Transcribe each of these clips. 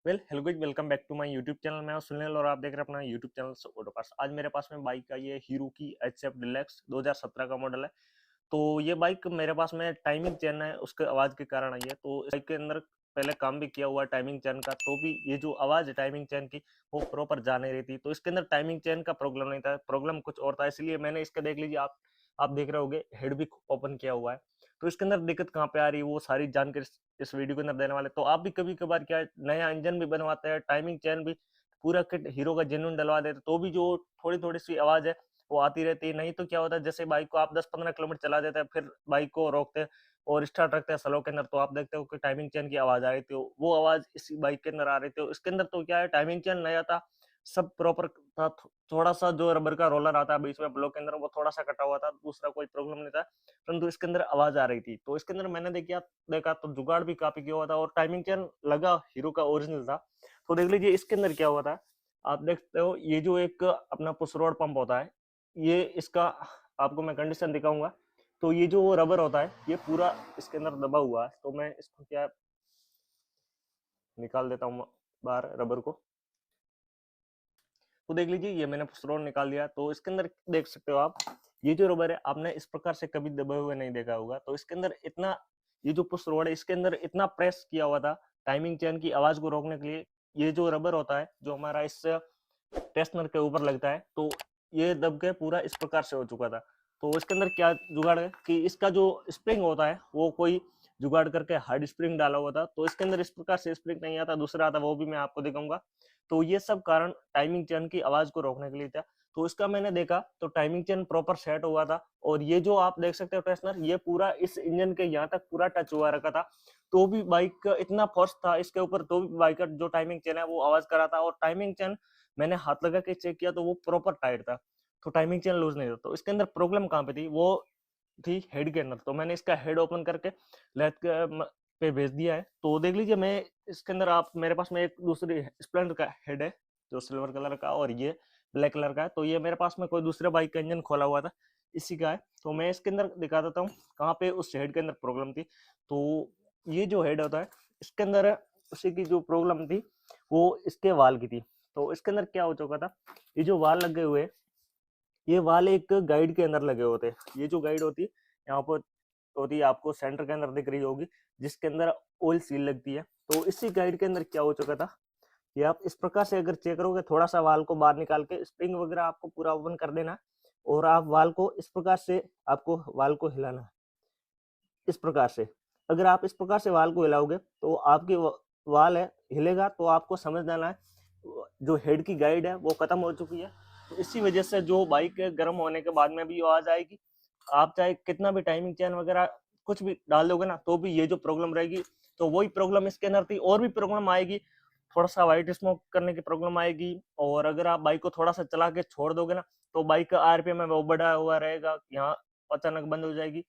Hello guys, welcome back to my YouTube channel. मैं हूं सुनील और आप देख रहे हैं अपना यूट्यूब चैनल ऑटो पार्ट्स। आज मेरे पास में बाइक आई है हीरो की एचएफ डिलक्स 2017 का मॉडल है। तो ये बाइक मेरे पास में टाइमिंग चेन है, उसके आवाज के कारण आई है। तो इस बाइक के अंदर पहले काम भी किया हुआ है टाइमिंग चेन का, तो भी ये जो आवाज है टाइमिंग चेन की वो प्रॉपर जा नहीं रही थी। तो इसके अंदर टाइमिंग चेन का प्रॉब्लम नहीं था, प्रॉब्लम कुछ और था। इसलिए मैंने इसका देख लीजिए, आप देख रहे होगे हेड भी ओपन किया हुआ है। तो इसके अंदर दिक्कत कहाँ पे आ रही है वो सारी जानकारी इस वीडियो के अंदर देने वाले। तो आप भी कभी कभार क्या है, नया इंजन भी बनवाते हैं, टाइमिंग चेन भी पूरा किट हीरो का जेन्युइन डलवा देते, तो भी जो थोड़ी थोड़ी सी आवाज है वो आती रहती है। नहीं तो क्या होता है, जैसे बाइक को आप 10-15 किलोमीटर चला देते हैं, फिर बाइक को रोकते हैं और स्टार्ट रखते हैं स्लो के अंदर, तो आप देखते हो कि टाइमिंग चेन की आवाज आ रही थी। वो आवाज इस बाइक के अंदर आ रही थी। इसके अंदर तो क्या है, टाइमिंग चेन नया था, सब प्रॉपर था। थोड़ा सा जो रबर का रोलर आता है बीच में ब्लॉक के अंदर, वो थोड़ा सा कटा हुआ था, दूसरा कोई प्रॉब्लम नहीं था। परंतु इसके अंदर आवाज आ रही थी। तो इसके अंदर मैंने देखा तो जुगाड़ भी काफी किया हुआ था और टाइमिंग चेन लगा हीरो का ओरिजिनल था। तो देख लीजिए इसके अंदर क्या हुआ था। आप देखते हो ये जो एक अपना पुश रोड पंप होता है, ये इसका आपको मैं कंडीशन दिखाऊंगा। तो ये जो रबर होता है ये पूरा इसके अंदर दबा हुआ है। तो मैं इसको क्या निकाल देता हूँ बाहर रबर को। तो देख लीजिए ये मैंने पुश रोड निकाल दिया। तो इसके अंदर देख सकते हो आप, ये जो रबर है आपने इस प्रकार से कभी दबे हुए नहीं देखा होगा। तो इसके अंदर इतना, ये जो पुश रोड है इसके अंदर इतना प्रेस किया हुआ था टाइमिंग चेन की आवाज को रोकने के लिए। ये जो रबर होता है जो हमारा इस टेस्टनर के ऊपर लगता है, तो ये दब के पूरा इस प्रकार से हो चुका था। तो इसके अंदर क्या जुगाड़ है कि इसका जो स्प्रिंग होता है वो कोई जुगाड़ करके हार्ड स्प्रिंग डाला हुआ था। तो इसके अंदर इस प्रकार से स्प्रिंग नहीं आता, दूसरा आता, वो भी मैं आपको दिखाऊंगा। तो ये सब कारण टाइमिंग चेन की आवाज को रोकने के लिए था। तो इसका मैंने देखा तो टाइमिंग चेन प्रॉपर सेट हुआ था। और ये जो आप देख सकते हो टेस्टनर, ये पूरा इस इंजन के यहाँ तक पूरा टच हुआ रखा था। तो भी बाइक का इतना फोर्स था इसके ऊपर, तो भी बाइक का जो टाइमिंग चेन है वो आवाज कर रहा था। और टाइमिंग चेन मैंने हाथ लगा के चेक किया तो वो प्रॉपर टाइट था, तो टाइमिंग चेन लूज नहीं था। तो इसके अंदर प्रॉब्लम कहाँ पे थी, वो थी हेड के अंदर। तो मैंने इसका हेड ओपन करके लेथ पे भेज दिया है। तो देख लीजिए मैं इसके अंदर, आप मेरे पास में एक दूसरी स्प्लेंडर का हेड है जो सिल्वर कलर का, और ये ब्लैक कलर का है। तो ये मेरे पास में कोई दूसरे बाइक का इंजन खोला हुआ था, इसी का है। तो मैं इसके अंदर दिखा देता हूँ कहाँ पे उस हेड के अंदर प्रॉब्लम थी। तो ये जो हेड होता है इसके अंदर उसी की जो प्रॉब्लम थी वो इसके वाल की थी। तो इसके अंदर क्या हो चुका था, ये जो वाल लगे हुए, ये वाल एक गाइड के अंदर लगे होते हैं। ये जो गाइड होती है यहाँ पर होती है, आपको सेंटर के अंदर दिख रही होगी, जिसके अंदर ऑयल सील लगती है। तो इसी गाइड के अंदर क्या हो चुका था, ये आप इस प्रकार से अगर चेक करोगे, थोड़ा सा वाल को बाहर निकाल के स्प्रिंग वगैरह आपको पूरा ओपन कर देना, और आप वाल को इस प्रकार से, आपको वाल को हिलाना है इस प्रकार से। अगर आप इस प्रकार से वाल को हिलाओगे तो आपकी वाल है हिलेगा, तो आपको समझ जाना है जो हेड की गाइड है वो खत्म हो चुकी है। तो इसी वजह से जो बाइक गर्म होने के बाद में भी आवाज आएगी, आप चाहे कितना भी टाइमिंग चेन वगैरह कुछ भी डाल दोगे ना, तो भी ये जो प्रॉब्लम रहेगी। तो वही प्रॉब्लम इसके अंदर थी, और भी प्रॉब्लम आएगी। थोड़ा सा वाइट स्मोक करने की प्रॉब्लम आएगी। और अगर आप बाइक को थोड़ा सा चला के छोड़ दोगे ना, तो बाइक का आरपीएम है वो बढ़ा हुआ रहेगा, यहाँ अचानक बंद हो जाएगी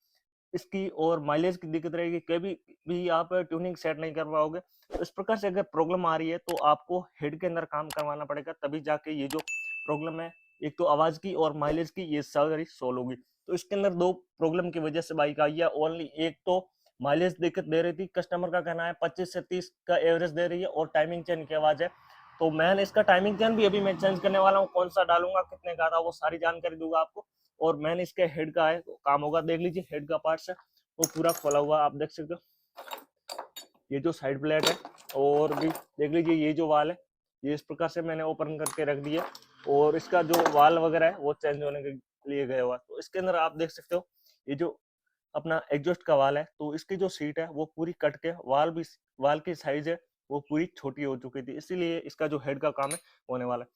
इसकी। और माइलेज की दिक्कत रहेगी, कभी भी आप ट्यूनिंग सेट नहीं कर पाओगे। तो इस प्रकार से अगर प्रॉब्लम आ रही है तो आपको हेड के अंदर काम करवाना पड़ेगा, तभी जाके ये जो प्रॉब्लम है, एक तो आवाज की और माइलेज की, ये सारी सोल्व होगी। तो इसके अंदर दो प्रॉब्लम की वजह से बाइक आई है ओनली। एक तो माइलेज दिक्कत दे रही थी, कस्टमर का कहना है 25 से 30 का एवरेज दे रही है, और टाइमिंग चेन की आवाज है। तो मैंने इसका टाइमिंग चेन भी अभी मैं चेंज करने वाला हूँ, कौन सा डालूंगा, कितने का था, वो सारी जानकारी दूंगा आपको। और मैंने इसके हेड का है काम होगा, देख लीजिए हेड का पार्ट है वो पूरा खोला हुआ, आप देख सकते हो। ये जो साइड प्लेट है, और भी देख लीजिए ये जो वाल है, ये इस प्रकार से मैंने ओपन करके रख दिया। और इसका जो वाल वगैरह है वो चेंज होने के लिए गया हुआ। तो इसके अंदर आप देख सकते हो ये जो अपना एग्जॉस्ट का वाल है, तो इसकी जो सीट है वो पूरी कट के, वाल भी, वाल की साइज है वो पूरी छोटी हो चुकी थी, इसीलिए इसका जो हेड का काम है होने वाला है।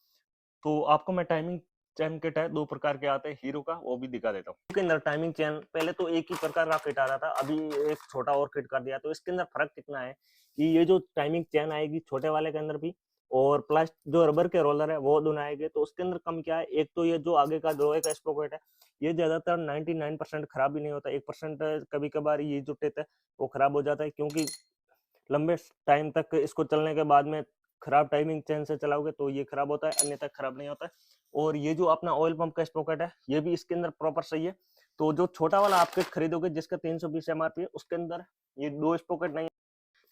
तो आपको मैं टाइमिंग चैन किट है, दो प्रकार के आते हैं हीरो का, वो भी दिखा देता हूँ। इसके अंदर टाइमिंग चैन पहले तो एक ही प्रकार का किट आता था, अभी एक छोटा और किट कर दिया। तो इसके अंदर फर्क कितना है कि ये जो टाइमिंग चैन आएगी छोटे वाले के अंदर भी, और प्लास्टिक जो रबर के रोलर है वो दोनों आएंगे। तो उसके अंदर कम क्या है, एक तो ये जो आगे का लोहे का स्प्रोकेट है, ये ज्यादातर 99% खराब भी नहीं होता, 1% कभी कभार ये जो टेप है वो खराब हो जाता है, क्योंकि लंबे टाइम तक इसको चलने के बाद में खराब टाइमिंग चेन से चलाओगे तो ये खराब होता है, अन्यथा खराब नहीं होता है। और ये जो अपना ऑयल पंप का स्प्रोकेट है ये भी इसके अंदर प्रॉपर सही है। तो जो छोटा वाला आप किट खरीदोगे जिसका 320 एमआरपी है, उसके अंदर ये दो स्प्रोकेट नहीं,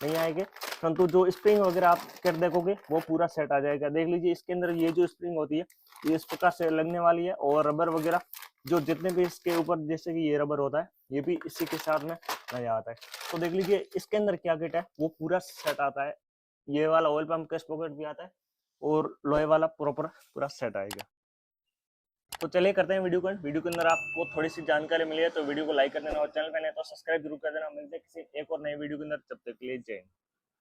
नहीं आएंगे, परंतु जो स्प्रिंग वगैरह आप कर देखोगे वो पूरा सेट आ जाएगा। देख लीजिए इसके अंदर ये जो स्प्रिंग होती है ये इस प्रकार से लगने वाली है, और रबर वगैरह जो जितने भी इसके ऊपर जैसे कि ये रबर होता है ये भी इसी के साथ में नया आता है। तो देख लीजिए इसके अंदर क्या किट है, वो पूरा सेट आता है। ये वाला ऑयल पंप का स्पॉकेट भी आता है और लोहे वाला प्रॉपर पूरा सेट आएगा। तो चलिए करते हैं वीडियो को। वीडियो के अंदर आपको थोड़ी सी जानकारी मिली है तो वीडियो को लाइक कर देना, और चैनल पे नए तो सब्सक्राइब जरूर कर देना। मिलते हैं किसी एक और नए वीडियो के अंदर, तब तक के लिए जय हिंद।